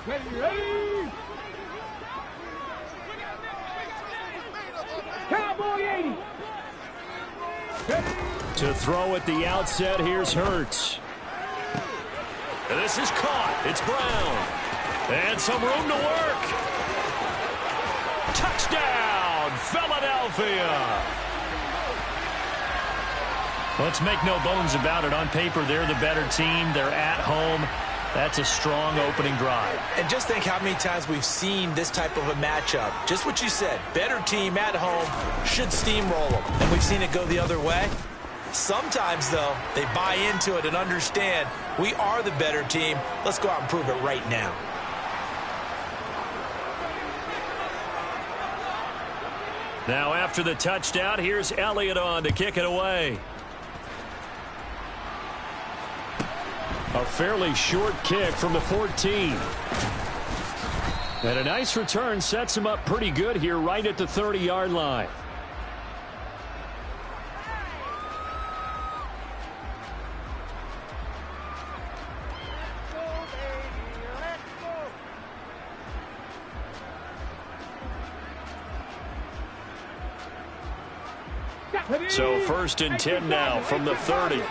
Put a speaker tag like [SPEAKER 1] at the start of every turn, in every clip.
[SPEAKER 1] Ready. Cowboy 80.
[SPEAKER 2] To throw at the outset, here's Hurts. And this is caught. It's Brown. And some room to work. Touchdown, Philadelphia. Let's make no bones about it. On paper, they're the better team. They're at home. That's a strong opening drive.
[SPEAKER 3] And just think how many times we've seen this type of a matchup. Just what you said, better team at home should steamroll them. And we've seen it go the other way. Sometimes, though, they buy into it and understand we are the better team. Let's go out and prove it right now.
[SPEAKER 2] Now after the touchdown, here's Elliott on to kick it away. A fairly short kick from the 14. And a nice return sets him up pretty good here right at the 30-yard line. So 1st and 10 now from the 30.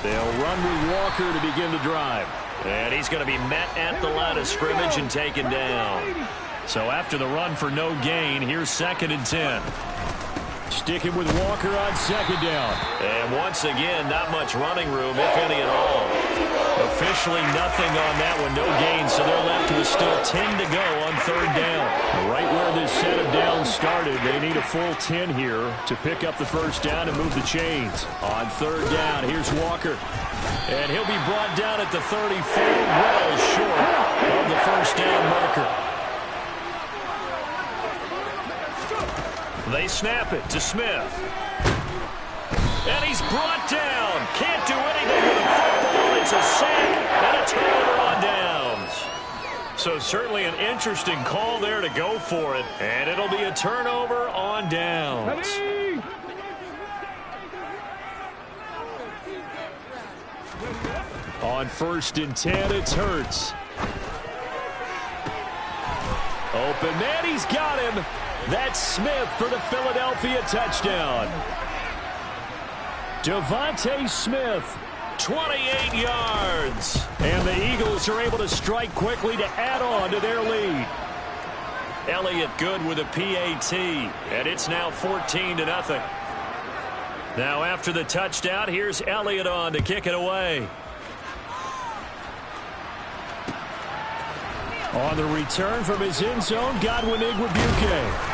[SPEAKER 2] They'll run with Walker to begin the drive. And he's going to be met at the line of scrimmage and taken down. So after the run for no gain, here's 2nd and 10. Sticking with Walker on 2nd down. And once again, not much running room, if any at all. Officially nothing on that one, no gain, so they're left with still 10 to go on 3rd down. Right where this set of downs started, they need a full 10 here to pick up the 1st down and move the chains. On 3rd down, here's Walker. And he'll be brought down at the 34, well short of the 1st down marker. They snap it to Smith. And he's brought down. Can't do anything with the football. It's a sack and a turnover on downs. So certainly an interesting call there to go for it. And it'll be a turnover on downs. On 1st and 10, it's Hurts. Open man, he's got him. That's Smith for the Philadelphia touchdown. Devontae Smith, 28 yards. And the Eagles are able to strike quickly to add on to their lead. Elliott good with a PAT, and it's now 14-0. Now after the touchdown, here's Elliott on to kick it away. On the return from his end zone, Godwin Igwebuike.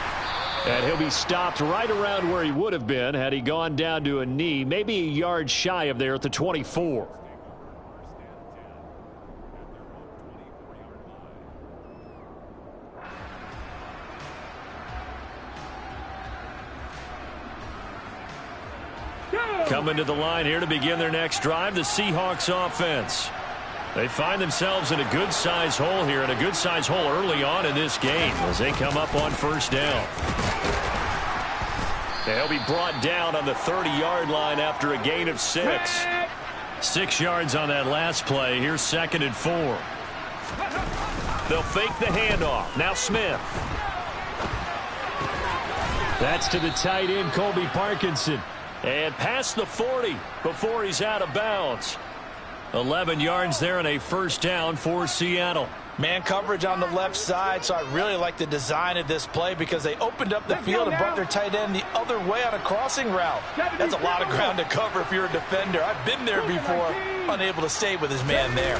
[SPEAKER 2] And he'll be stopped right around where he would have been had he gone down to a knee, maybe a yard shy of there at the 24. Coming to the line here to begin their next drive, the Seahawks offense. They find themselves in a good-sized hole here, and a good-sized hole early on in this game as they come up on 1st down. They'll be brought down on the 30-yard line after a gain of 6. 6 yards on that last play. Here's 2nd and 4. They'll fake the handoff. Now Smith. That's to the tight end, Colby Parkinson. And past the 40 before he's out of bounds. 11 yards there and a 1st down for Seattle.
[SPEAKER 3] Man coverage on the left side, so I really like the design of this play because they opened up the field and brought their tight end the other way on a crossing route. That's a lot of ground to cover if you're a defender. I've been there before, unable to stay with his man there.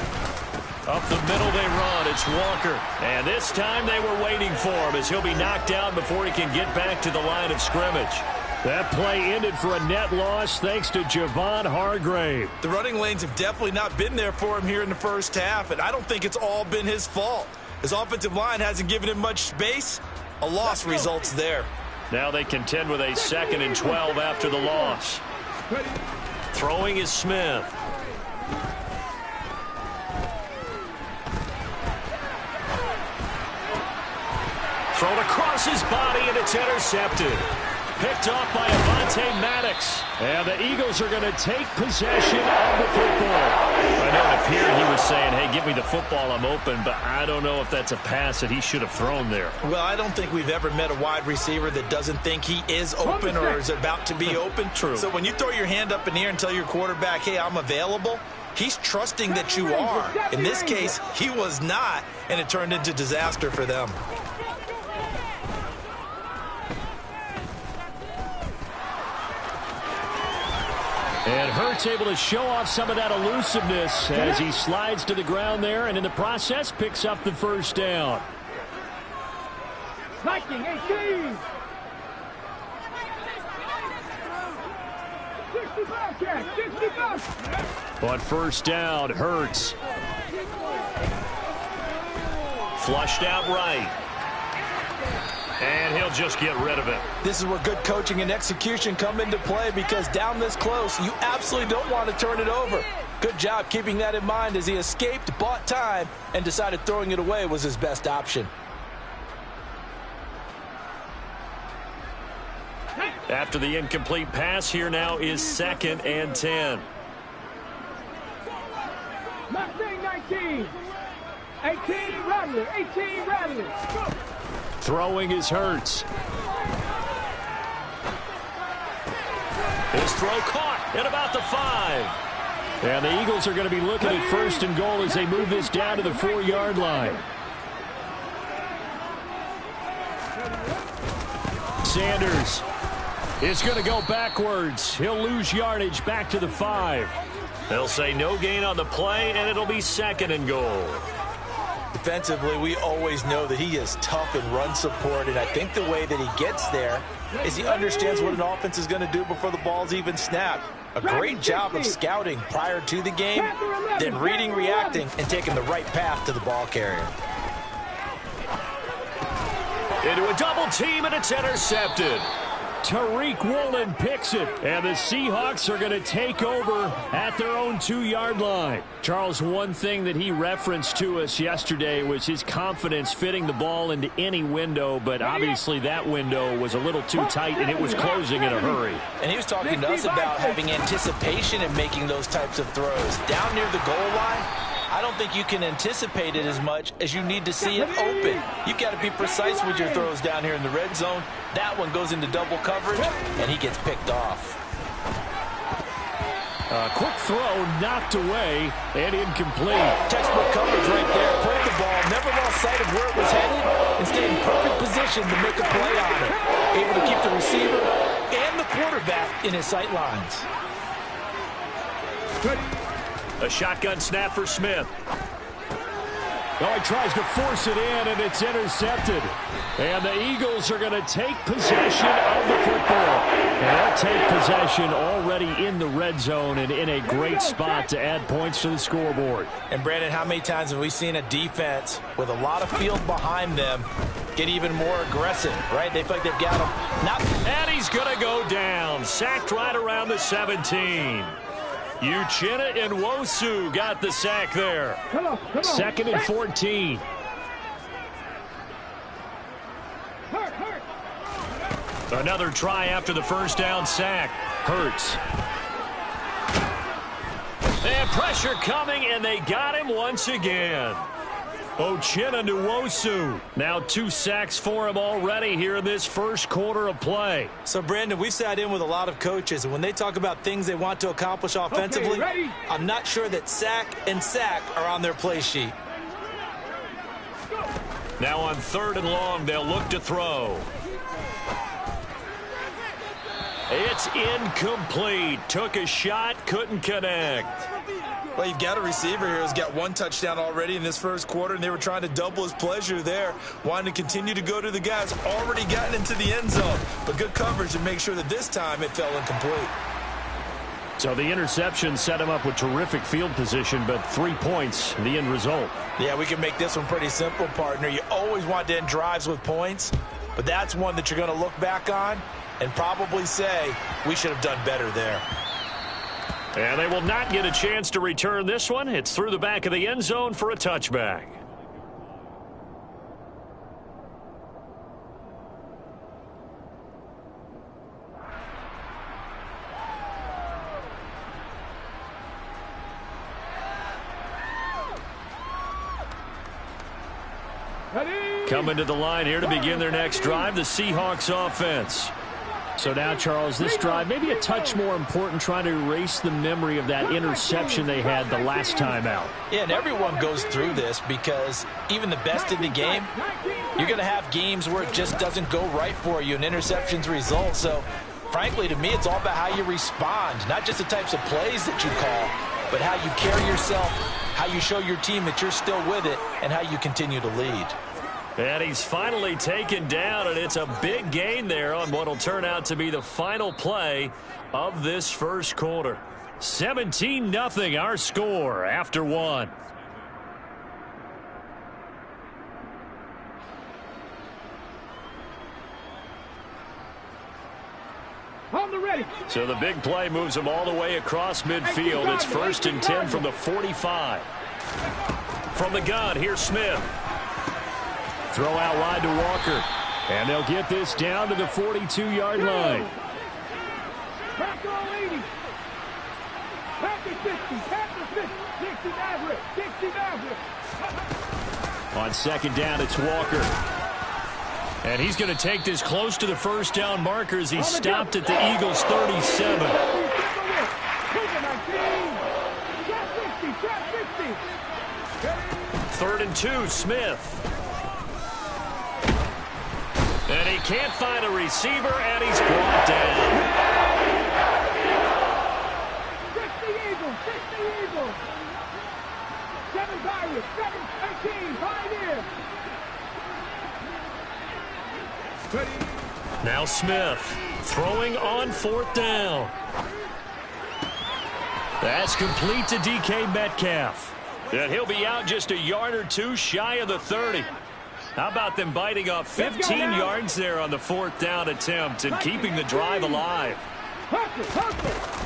[SPEAKER 2] Up the middle they run. It's Walker. And this time they were waiting for him as he'll be knocked down before he can get back to the line of scrimmage. That play ended for a net loss thanks to Javon Hargrave.
[SPEAKER 3] The running lanes have definitely not been there for him here in the 1st half, and I don't think it's all been his fault. His offensive line hasn't given him much space. A loss results there.
[SPEAKER 2] Now they contend with a 2nd and 12 after the loss. Throwing is Smith. Thrown across his body, and it's intercepted. picked off by Avonte Maddox. And the Eagles are going to take possession of the football. I know it appeared he was saying, hey, give me the football, I'm open, but I don't know if that's a pass that he should have thrown there.
[SPEAKER 3] Well, I don't think we've ever met a wide receiver that doesn't think he is open or is about to be open.
[SPEAKER 2] True.
[SPEAKER 3] So when you throw your hand up in the air and tell your quarterback, hey, I'm available, he's trusting that you are. In this case, he was not, and it turned into disaster for them.
[SPEAKER 2] And Hurts able to show off some of that elusiveness as he slides to the ground there, and in the process picks up the first down.
[SPEAKER 1] Viking 18. 65.
[SPEAKER 2] On first down, Hurts. Flushed out right. And he'll just get rid of it.
[SPEAKER 3] This is where good coaching and execution come into play, because down this close, you absolutely don't want to turn it over. Good job keeping that in mind as he escaped, bought time, and decided throwing it away was his best option.
[SPEAKER 2] After the incomplete pass, here now is 2nd and 10.
[SPEAKER 1] 19. 18 Rattler. 18 Rattler.
[SPEAKER 2] Throwing is Hurts. His throw caught at about the 5. And the Eagles are going to be looking at 1st and goal as they move this down to the 4-yard line. Sanders is going to go backwards. He'll lose yardage back to the 5. They'll say no gain on the play, and it'll be 2nd and goal.
[SPEAKER 3] Defensively, we always know that he is tough in run support, and I think the way that he gets there is he understands what an offense is going to do before the ball's even snapped. A great job of scouting prior to the game, then reading, reacting, and taking the right path to the ball carrier.
[SPEAKER 2] Into a double team, and it's intercepted. Tariq Woolen picks it, and the Seahawks are going to take over at their own 2-yard line. Charles, one thing that he referenced to us yesterday was his confidence fitting the ball into any window, but obviously that window was a little too tight, and it was closing in a hurry.
[SPEAKER 3] And he was talking to us about having anticipation in making those types of throws. Down near the goal line, I don't think you can anticipate it as much as you need to see it open. You've got to be precise with your throws down here in the red zone. That one goes into double coverage, and he gets picked off.
[SPEAKER 2] Quick throw knocked away and incomplete.
[SPEAKER 3] Textbook coverage right there. Played the ball, never lost sight of where it was headed, and stayed in perfect position to make a play on it. Able to keep the receiver and the quarterback in his sight lines.
[SPEAKER 2] A shotgun snap for Smith. Oh, he tries to force it in, and it's intercepted. And the Eagles are going to take possession of the football. And they'll take possession already in the red zone and in a great spot to add points to the scoreboard.
[SPEAKER 3] And, Brandon, how many times have we seen a defense with a lot of field behind them get even more aggressive, right? They feel like they've got them.
[SPEAKER 2] And he's going to go down. Sacked right around the 17. Uchenna Nwosu got the sack there. 2nd and 14. Another try after the first down sack. Hurts. And pressure coming, and they got him once again. Uchenna Nwosu. Now 2 sacks for him already here in this first quarter of play.
[SPEAKER 3] So, Brandon, we've sat in with a lot of coaches, and when they talk about things they want to accomplish offensively, I'm not sure that sack and sack are on their play sheet.
[SPEAKER 2] Now on 3rd and long, they'll look to throw. It's incomplete. Took a shot, couldn't connect.
[SPEAKER 3] Well, you've got a receiver here who's got 1 touchdown already in this first quarter, and they were trying to double his pleasure there, wanting to continue to go to the guys already gotten into the end zone. But good coverage to make sure that this time it fell incomplete.
[SPEAKER 2] So the interception set him up with terrific field position, but 3 points, the end result.
[SPEAKER 3] Yeah, we can make this one pretty simple, partner. You always want to end drives with points, but that's one that you're going to look back on and probably say, we should have done better there.
[SPEAKER 2] And they will not get a chance to return this one. It's through the back of the end zone for a touchback. Coming to the line here to begin their next drive, the Seahawks offense.
[SPEAKER 4] So now, Charles, this drive maybe a touch more important, trying to erase the memory of that interception they had the last time out.
[SPEAKER 3] Yeah, and everyone goes through this because even the best in the game, you're going to have games where it just doesn't go right for you and interceptions result. So, frankly, to me, it's all about how you respond, not just the types of plays that you call, but how you carry yourself, how you show your team that you're still with it, and how you continue to lead.
[SPEAKER 2] And he's finally taken down, and it's a big gain there on what will turn out to be the final play of this first quarter. 17-0 our score after one.
[SPEAKER 1] On the ready.
[SPEAKER 2] So the big play moves them all the way across midfield. It's 1st and 10 from the 45. From the gun, here's Smith. Throw out wide to Walker. And they'll get this down to the 42-yard line.
[SPEAKER 1] Back to 80. Back to 50. Back to 50. 60 average. 60 average.
[SPEAKER 2] On second down, it's Walker. And he's going to take this close to the first down marker as he stopped at the Eagles' 37. 3rd and 2, Smith. And he can't find a receiver, and he's brought down.
[SPEAKER 1] 60 Eagles, 60 Eagles. 7 Pirates, 7, 18, Pioneers.
[SPEAKER 2] Now Smith throwing on 4th down. That's complete to DK Metcalf. And he'll be out just a yard or two shy of the 30. How about them biting off 15 yards there on the 4th down attempt and keeping the drive alive?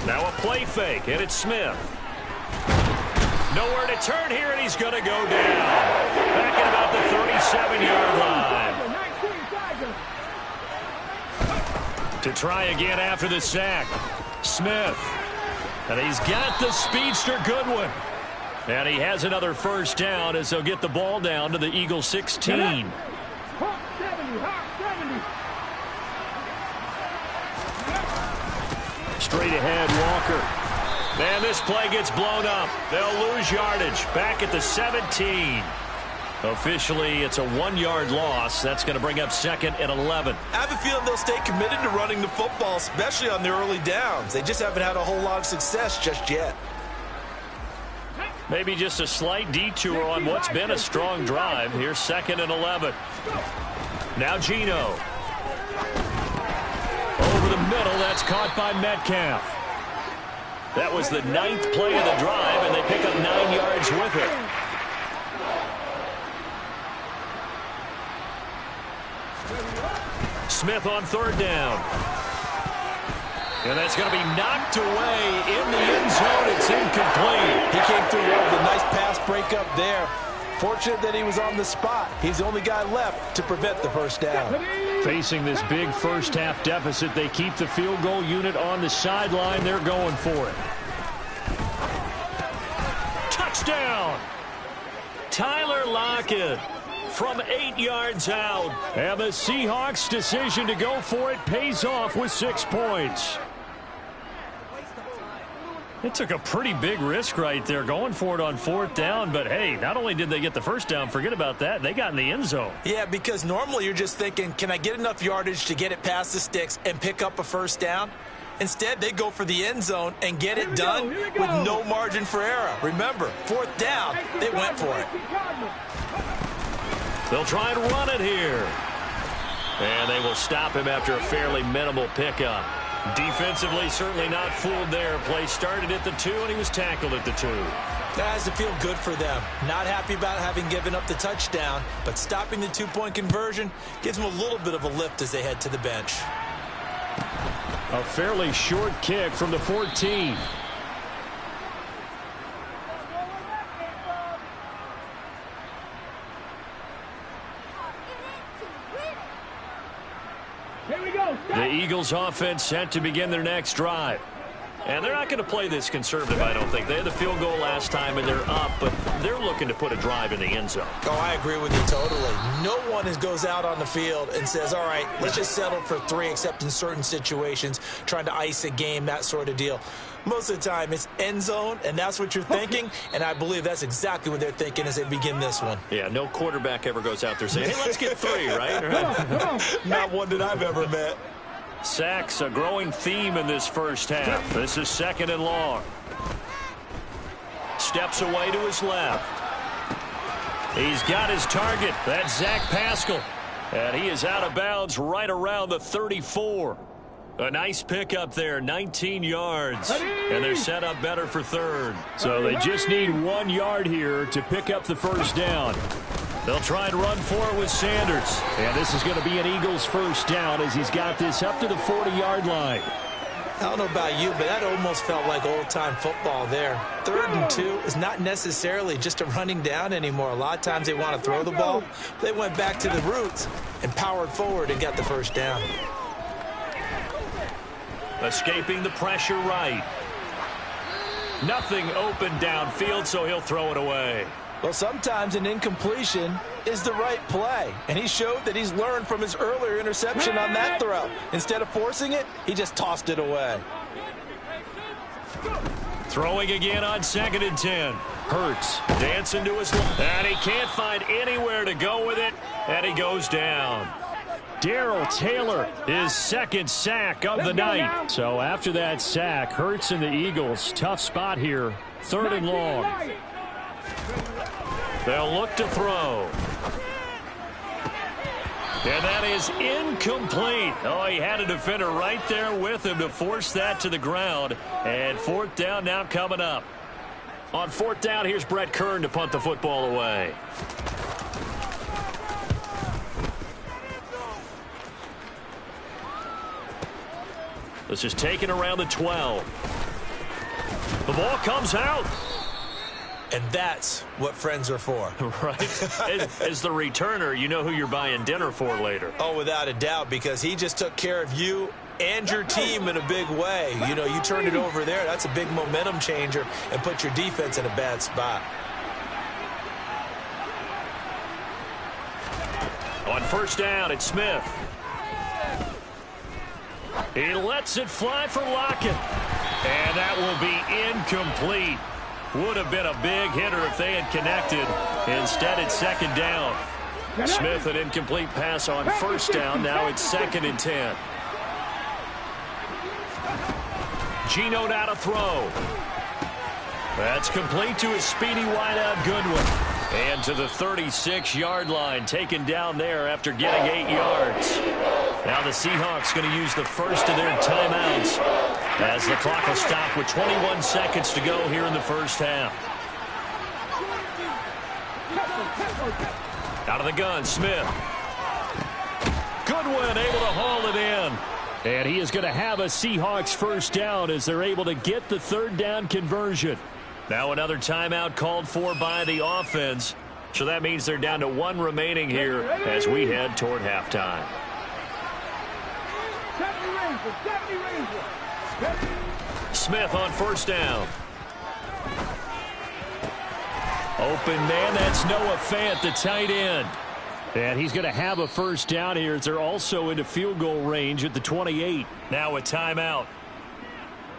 [SPEAKER 2] Now a play fake, and it's Smith. Nowhere to turn here, and he's going to go down. Back at about the 37-yard line. To try again after the sack. Smith. And he's got the speedster Goodwin. And he has another first down as they'll get the ball down to the Eagles' 16. Straight ahead, Walker. And this play gets blown up. They'll lose yardage. Back at the 17. Officially, it's a 1-yard loss. That's going to bring up 2nd and 11.
[SPEAKER 3] I have a feeling they'll stay committed to running the football, especially on their early downs. They just haven't had a whole lot of success just yet.
[SPEAKER 2] Maybe just a slight detour on what's been a strong drive. Here's 2nd and 11. Now Geno. Over the middle, that's caught by Metcalf. That was the 9th play of the drive, and they pick up 9 yards with it. Smith on 3rd down. And that's going to be knocked away in the end zone. It's incomplete.
[SPEAKER 3] He came through well with a nice pass breakup there. Fortunate that he was on the spot. He's the only guy left to prevent the first down.
[SPEAKER 2] Facing this big first-half deficit, they keep the field goal unit on the sideline. They're going for it. Touchdown! Tyler Lockett from 8 yards out. And the Seahawks' decision to go for it pays off with 6 points. It took a pretty big risk right there going for it on 4th down. But, hey, not only did they get the first down, forget about that, they got in the end zone.
[SPEAKER 3] Yeah, because normally you're just thinking, can I get enough yardage to get it past the sticks and pick up a first down? Instead, they go for the end zone and get it done with no margin for error. Remember, 4th down, they went for it.
[SPEAKER 2] They'll try and run it here. And they will stop him after a fairly minimal pickup. Defensively, certainly not fooled there. Play started at the 2, and he was tackled at the 2.
[SPEAKER 3] That has to feel good for them. Not happy about having given up the touchdown, but stopping the 2-point conversion gives them a little bit of a lift as they head to the bench.
[SPEAKER 2] A fairly short kick from the 14.
[SPEAKER 1] Here we go.
[SPEAKER 2] The Eagles offense set to begin their next drive. And they're not going to play this conservative, I don't think. They had the field goal last time, and they're up, but they're looking to put a drive in the end zone.
[SPEAKER 3] Oh, I agree with you totally. No one goes out on the field and says, all right, let's just settle for 3, except in certain situations, trying to ice a game, that sort of deal. Most of the time, it's end zone, and that's what you're thinking, and I believe that's exactly what they're thinking as they begin this one.
[SPEAKER 2] Yeah, no quarterback ever goes out there saying, hey, let's get 3, right?
[SPEAKER 3] Not one that I've ever met.
[SPEAKER 2] Sacks, a growing theme in this first half. This is 2nd and long. Steps away to his left. He's got his target. That's Zach Pascal. And he is out of bounds right around the 34. A nice pickup there, 19 yards. And they're set up better for 3rd.
[SPEAKER 4] So they just need 1 yard here to pick up the first down.
[SPEAKER 2] They'll try and run for it with Sanders.
[SPEAKER 4] And this is going to be an Eagles first down as he's got this up to the 40-yard line.
[SPEAKER 3] I don't know about you, but that almost felt like old-time football there. 3rd and 2 is not necessarily just a running down anymore. A lot of times they want to throw the ball. They went back to the roots and powered forward and got the first down.
[SPEAKER 2] Escaping the pressure right. Nothing open downfield, so he'll throw it away.
[SPEAKER 3] Well, sometimes an incompletion is the right play, and he showed that he's learned from his earlier interception on that throw. Instead of forcing it, he just tossed it away.
[SPEAKER 2] Throwing again on 2nd and 10. Hurts dancing to his left, and he can't find anywhere to go with it, and he goes down.
[SPEAKER 4] Darrell Taylor, his 2nd sack of the night. So after that sack, Hurts and the Eagles, tough spot here, 3rd and long.
[SPEAKER 2] They'll look to throw. And that is incomplete. Oh, he had a defender right there with him to force that to the ground. And 4th down now coming up. On 4th down, here's Brett Kern to punt the football away. This is taken around the 12. The ball comes out.
[SPEAKER 3] And that's what friends are for.
[SPEAKER 2] Right. As the returner, you know who you're buying dinner for later.
[SPEAKER 3] Oh, without a doubt, because he just took care of you and your team in a big way. You know, you turned it over there. That's a big momentum changer and put your defense in a bad spot.
[SPEAKER 2] On 1st down, it's Smith. He lets it fly for Lockett. And that will be incomplete. Would have been a big hitter if they had connected. Instead, it's 2nd down. Smith, an incomplete pass on 1st down. Now it's 2nd and 10. Geno now to throw. That's complete to his speedy wideout Goodwin. And to the 36-yard line, taken down there after getting 8 yards. Now the Seahawks going to use the first of their timeouts as the clock will stop with 21 seconds to go here in the first half. Out of the gun, Smith. Goodwin able to haul it in.
[SPEAKER 4] And he is going to have a Seahawks first down as they're able to get the 3rd down conversion.
[SPEAKER 2] Now another timeout called for by the offense. So that means they're down to 1 remaining here as we head toward halftime. Smith on 1st down.
[SPEAKER 4] Open man, that's Noah Fant, the tight end. And he's going to have a first down here as they're also into field goal range at the 28.
[SPEAKER 2] Now a timeout.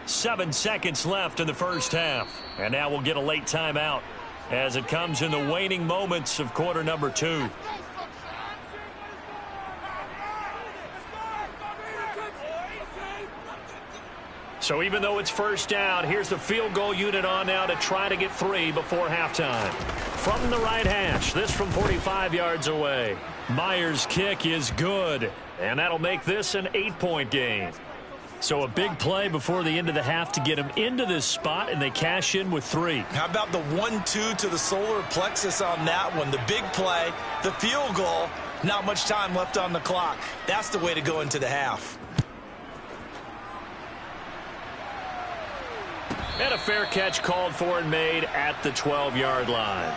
[SPEAKER 2] 7 seconds left in the first half. And now we'll get a late timeout as it comes in the waning moments of quarter number 2. So even though it's first down, here's the field goal unit on now to try to get 3 before halftime. From the right hash, this from 45 yards away. Myers' kick is good, and that'll make this an 8-point game. So a big play before the end of the half to get him into this spot, and they cash in with 3.
[SPEAKER 3] How about the 1-2 to the solar plexus on that one? The big play, the field goal, not much time left on the clock. That's the way to go into the half.
[SPEAKER 2] And a fair catch called for and made at the 12-yard line.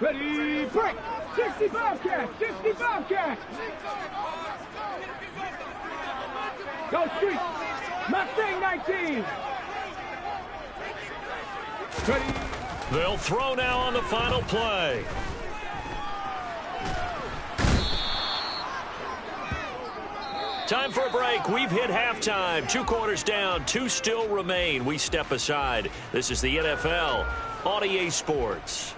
[SPEAKER 1] Ready, break. 65 catch. 65 catch. Go street. Mustang 19. Ready.
[SPEAKER 4] They'll throw now on the final play. Time for a break. We've hit halftime. 2 quarters down. 2 still remain. We step aside. This is the NFL on EA Sports.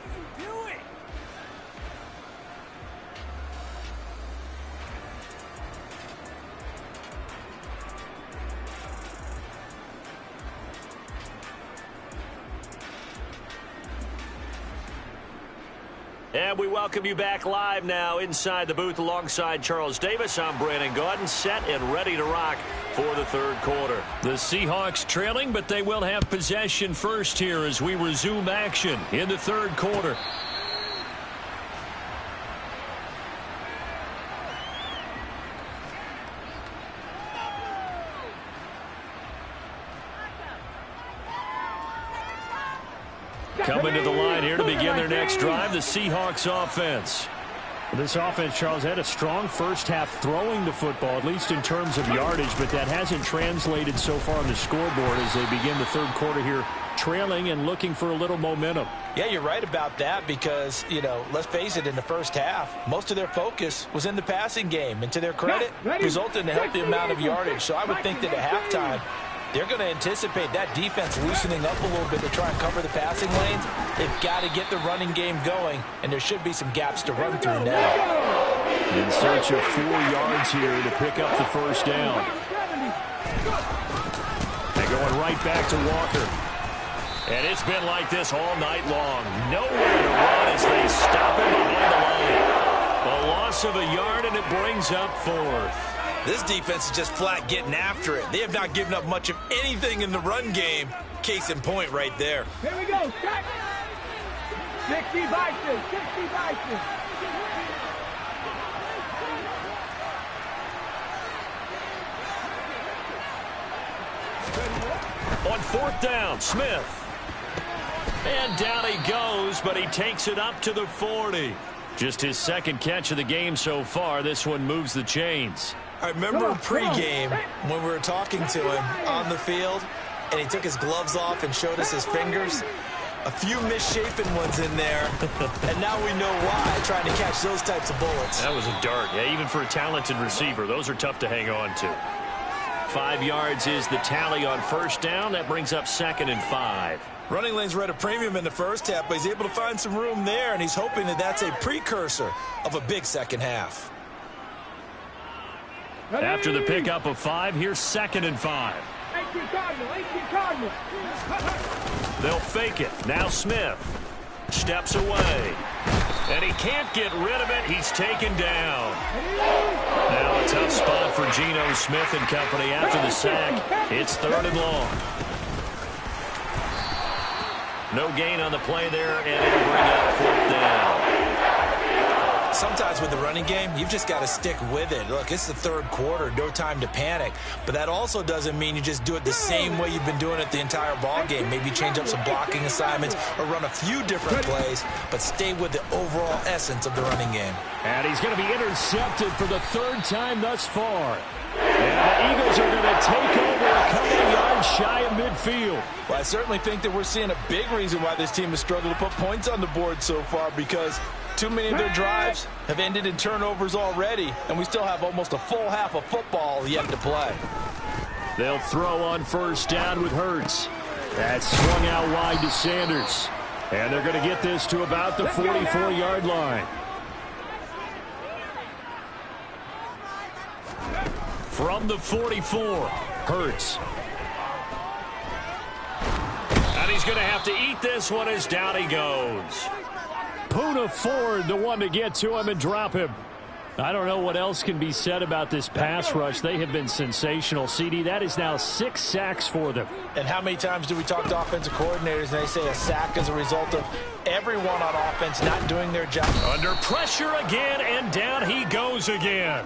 [SPEAKER 4] And we welcome you back live now inside the booth alongside Charles Davis. I'm Brandon Gaudin, set and ready to rock for the third quarter. The Seahawks trailing, but they will have possession first here as we resume action in the third quarter. Coming to the line here to begin their next drive, the Seahawks offense. This offense, Charles, had a strong first half throwing the football, at least in terms of yardage, but that hasn't translated so far on the scoreboard as they begin the third quarter here, trailing and looking for a little momentum.
[SPEAKER 3] Yeah, you're right about that because, let's face it, in the first half, most of their focus was in the passing game. And to their credit, resulted in a healthy amount of yardage. So I would think that at halftime, they're going to anticipate that defense loosening up a little bit to try and cover the passing lanes. They've got to get the running game going, and there should be some gaps to run through now.
[SPEAKER 4] In search of 4 yards here to pick up the first down. And going right back to Walker. And it's been like this all night long. Nowhere to run as they stop him behind the line. A loss of a yard, and it brings up 4th.
[SPEAKER 3] This defense is just flat getting after it. They have not given up much of anything in the run game. Case in point right there.
[SPEAKER 1] Here we go. Start. 60 Bison. 60 Bison.
[SPEAKER 4] On 4th down, Smith. And down he goes, but he takes it up to the 40. Just his second catch of the game so far. This one moves the chains.
[SPEAKER 3] I remember pregame when we were talking to him on the field, and he took his gloves off and showed us his fingers. A few misshapen ones in there, and now we know why, trying to catch those types of bullets.
[SPEAKER 4] That was a dart. Yeah, even for a talented receiver, those are tough to hang on to. 5 yards is the tally on first down. That brings up 2nd and 5.
[SPEAKER 3] Running lanes were at a premium in the first half, but he's able to find some room there, and he's hoping that that's a precursor of a big second half.
[SPEAKER 4] After the pickup of 5, here's 2nd and 5.
[SPEAKER 1] 18 Cardinal.
[SPEAKER 4] They'll fake it. Now Smith steps away. And he can't get rid of it. He's taken down. Now a tough spot for Geno Smith and company after the sack. It's 3rd and long. No gain on the play there, and it'll bring up 4th down.
[SPEAKER 3] Sometimes with the running game, you've just got to stick with it. Look, it's the third quarter, no time to panic. But that also doesn't mean you just do it the same way you've been doing it the entire ball game. Maybe change up some blocking assignments or run a few different plays, but stay with the overall essence of the running game.
[SPEAKER 4] And he's going to be intercepted for the 3rd time thus far. And the Eagles are going to take over a couple of yards shy of midfield.
[SPEAKER 3] Well, I certainly think that we're seeing a big reason why this team has struggled to put points on the board so far, because too many of their drives have ended in turnovers already, and we still have almost a full half of football yet to play.
[SPEAKER 4] They'll throw on first down with Hurts. That's swung out wide to Sanders. And they're going to get this to about the 44-yard line. From the 44, Hurts. And he's going to have to eat this one as down he goes. Poona Ford, the one to get to him and drop him. I don't know what else can be said about this pass rush. They have been sensational, CD. That is now 6 sacks for them.
[SPEAKER 3] And how many times do we talk to offensive coordinators and they say a sack is a result of everyone on offense not doing their job?
[SPEAKER 4] Under pressure again, and down he goes again.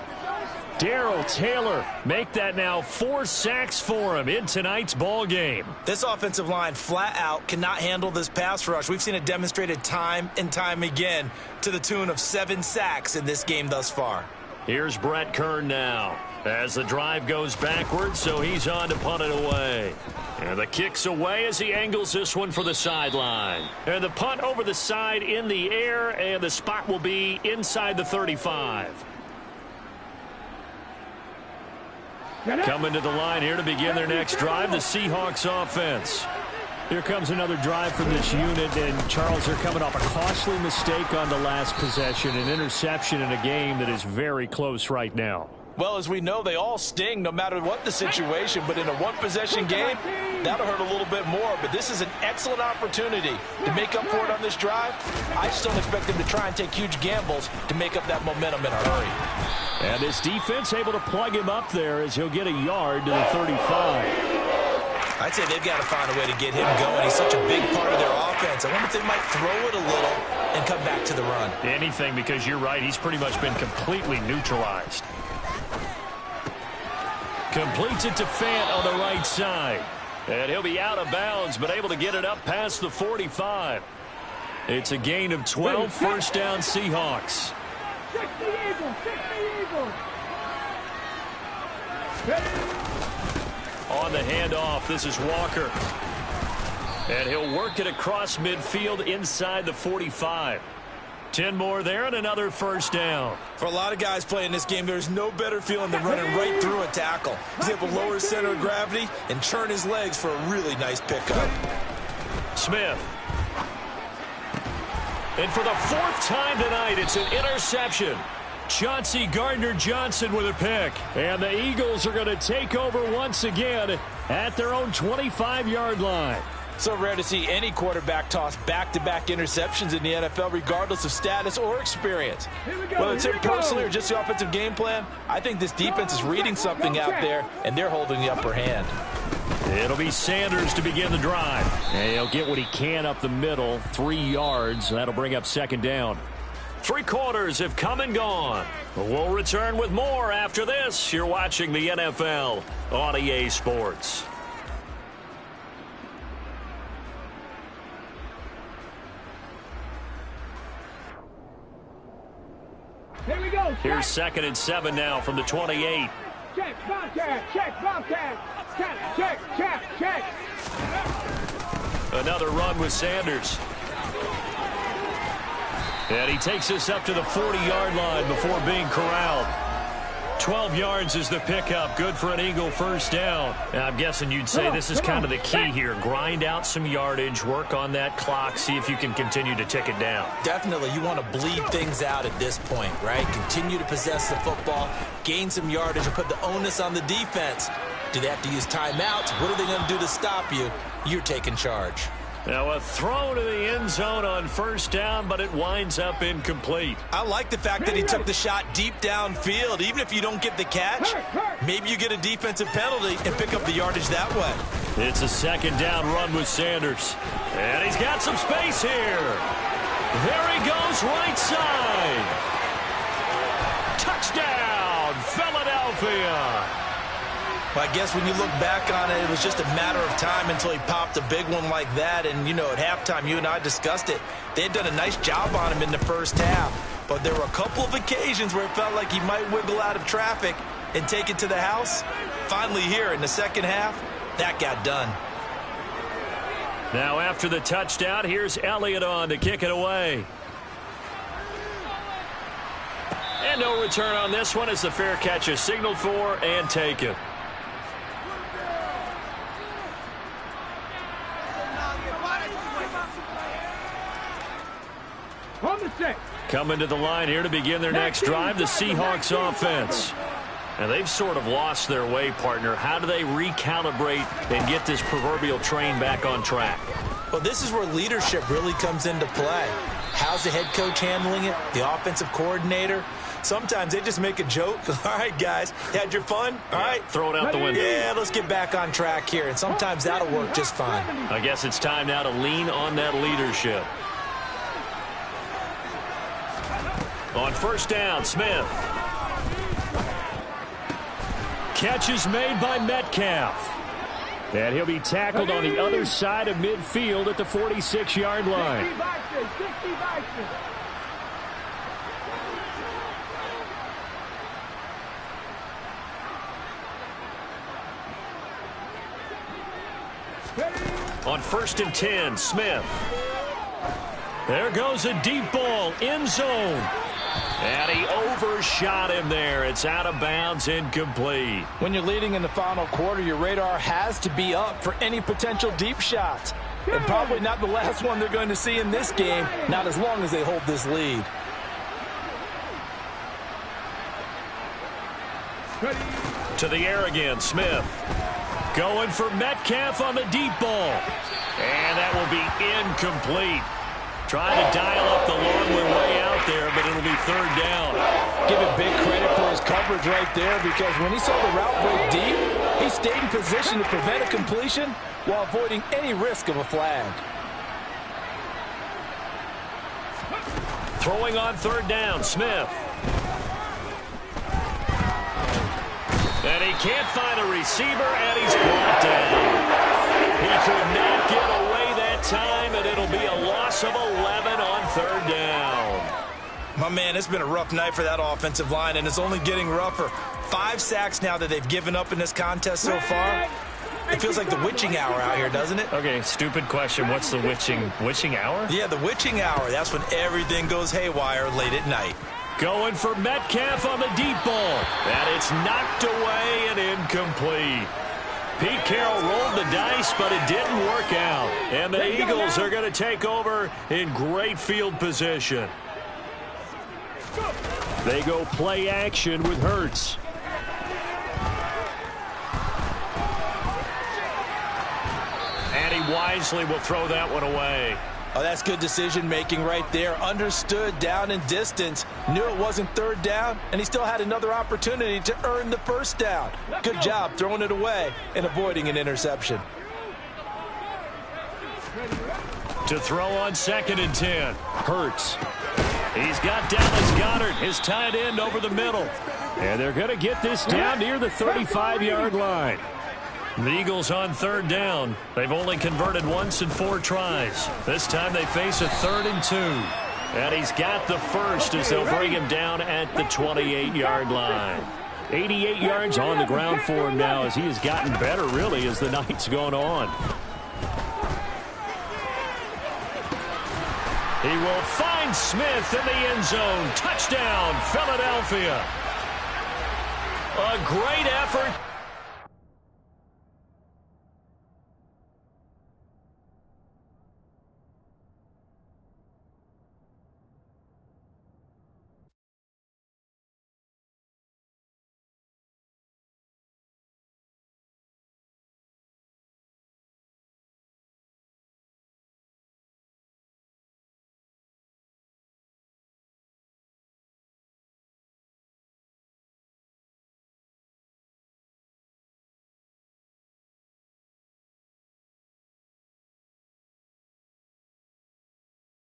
[SPEAKER 2] Darrell Taylor make that now 4 sacks for him in tonight's ball game.
[SPEAKER 3] This offensive line flat out cannot handle this pass rush. We've seen it demonstrated time and time again to the tune of 7 sacks in this game thus far.
[SPEAKER 2] Here's Brett Kern now as the drive goes backwards, so he's on to punt it away. And the kick's away as he angles this one for the sideline. And the punt over the side in the air, and the spot will be inside the 35. Coming to the line here to begin their next drive, the Seahawks offense.
[SPEAKER 4] Here comes another drive from this unit, and Charles, they're coming off a costly mistake on the last possession, an interception in a game that is very close right now.
[SPEAKER 3] Well, as we know, they all sting no matter what the situation, but in a one-possession game, that'll hurt a little bit more. But this is an excellent opportunity to make up for it on this drive. I just don't expect them to try and take huge gambles to make up that momentum in a hurry.
[SPEAKER 4] And this defense able to plug him up there as he'll get a yard to the 35.
[SPEAKER 3] I'd say they've got to find a way to get him going. He's such a big part of their offense. I wonder if they might throw it a little and come back to the run.
[SPEAKER 2] Anything, because you're right, he's pretty much been completely neutralized. Completes it to Fant on the right side. And he'll be out of bounds, but able to get it up past the 45. It's a gain of 12, first down Seahawks.
[SPEAKER 1] 60 Eagles, 60 Eagles.
[SPEAKER 2] On the handoff, this is Walker. And he'll work it across midfield inside the 45. 10 more there and another first down.
[SPEAKER 3] For a lot of guys playing this game, there's no better feeling than running right through a tackle. He's able to lower his center of gravity and turn his legs for a really nice pickup.
[SPEAKER 2] Smith. And for the 4th time tonight, it's an interception. Chauncey Gardner-Johnson with a pick. And the Eagles are going to take over once again at their own 25-yard line.
[SPEAKER 3] So rare to see any quarterback toss back-to-back interceptions in the NFL, regardless of status or experience. Whether it's him personally or just the offensive game plan, I think this defense is reading something out there, and they're holding the upper hand.
[SPEAKER 2] It'll be Sanders to begin the drive.
[SPEAKER 4] And he'll get what he can up the middle, 3 yards. That'll bring up second down.
[SPEAKER 2] 3 quarters have come and gone. We'll return with more after this. You're watching the NFL on EA Sports.
[SPEAKER 1] Here we go.
[SPEAKER 2] Here's 2nd and 7 now from the 28.
[SPEAKER 1] Check, Bobcat, check, Bobcat. Check.
[SPEAKER 2] Another run with Sanders. And he takes us up to the 40-yard line before being corralled. 12 yards is the pickup. Good for an Eagle first down. I'm guessing you'd say this is kind of the key here. Grind out some yardage, work on that clock, see if you can continue to tick it down.
[SPEAKER 3] Definitely, you want to bleed things out at this point, right? Continue to possess the football, gain some yardage, and put the onus on the defense. Do they have to use timeouts? What are they going to do to stop you? You're taking charge.
[SPEAKER 2] Now a throw to the end zone on first down, but it winds up incomplete.
[SPEAKER 3] I like the fact that he took the shot deep downfield. Even if you don't get the catch, maybe you get a defensive penalty and pick up the yardage that way.
[SPEAKER 2] It's a 2nd down run with Sanders. And he's got some space here. There he goes, right side. Touchdown, Philadelphia.
[SPEAKER 3] I guess when you look back on it, it was just a matter of time until he popped a big one like that. And, you know, at halftime, you and I discussed it. They had done a nice job on him in the first half. But there were a couple of occasions where it felt like he might wiggle out of traffic and take it to the house. Finally here in the second half, that got done.
[SPEAKER 2] Now after the touchdown, here's Elliott on to kick it away. And no return on this one as the fair catch is signaled for and taken.
[SPEAKER 1] On the set.
[SPEAKER 2] Coming to the line here to begin their next drive, the Seahawks offense. And they've sort of lost their way, partner. How do they recalibrate and get this proverbial train back on track?
[SPEAKER 3] Well, this is where leadership really comes into play. How's the head coach handling it? The offensive coordinator? Sometimes they just make a joke. All right, guys, had your fun? All right.
[SPEAKER 2] Throw it out the window.
[SPEAKER 3] Yeah, let's get back on track here. And sometimes that'll work just fine.
[SPEAKER 2] I guess it's time now to lean on that leadership. On first down, Smith.
[SPEAKER 4] catch is made by Metcalf. And he'll be tackled on the other side of midfield at the 46-yard line.
[SPEAKER 1] 60 Vikings, 60 Vikings.
[SPEAKER 2] On 1st and 10, Smith. There goes a deep ball, end zone. And he overshot him there. It's out of bounds, incomplete.
[SPEAKER 3] When you're leading in the final quarter, your radar has to be up for any potential deep shots. And probably not the last one they're going to see in this game, not as long as they hold this lead.
[SPEAKER 2] To the air again, Smith. Going for Metcalf on the deep ball. And that will be incomplete. Trying to dial up the long way out there, but it'll be 3rd down.
[SPEAKER 3] Give it big credit for his coverage right there, because when he saw the route break deep, he stayed in position to prevent a completion while avoiding any risk of a flag.
[SPEAKER 2] Throwing on 3rd down, Smith. And he can't find a receiver, and he's brought down. He could not get away that time, and it'll be a loss of 11 on 3rd down.
[SPEAKER 3] My man, it's been a rough night for that offensive line, and it's only getting rougher. 5 sacks now that they've given up in this contest so far. It feels like the witching hour out here, doesn't it?
[SPEAKER 4] Okay, stupid question. What's the witching hour?
[SPEAKER 3] Yeah, the witching hour. That's when everything goes haywire late at night.
[SPEAKER 2] Going for Metcalf on the deep ball. And it's knocked away and incomplete. Pete Carroll rolled the dice, but it didn't work out. And the Eagles are going to take over in great field position.
[SPEAKER 4] They go play action with Hurts.
[SPEAKER 2] And he wisely will throw that one away.
[SPEAKER 3] Oh, that's good decision-making right there. Understood down and distance. Knew it wasn't 3rd down, and he still had another opportunity to earn the 1st down. Good job throwing it away and avoiding an interception.
[SPEAKER 2] To throw on 2nd and 10.
[SPEAKER 4] Hurts.
[SPEAKER 2] He's got Dallas Goedert, his tight end, over the middle.
[SPEAKER 4] And they're going to get this down near the 35-yard line.
[SPEAKER 2] The Eagles on 3rd down. They've only converted once in 4 tries. This time they face a 3rd and 2. And he's got the first as they'll bring him down at the 28-yard line.
[SPEAKER 4] 88 yards on the ground for him now as he has gotten better, really, as the night's gone on.
[SPEAKER 2] He will find Smith in the end zone. Touchdown, Philadelphia. A great effort.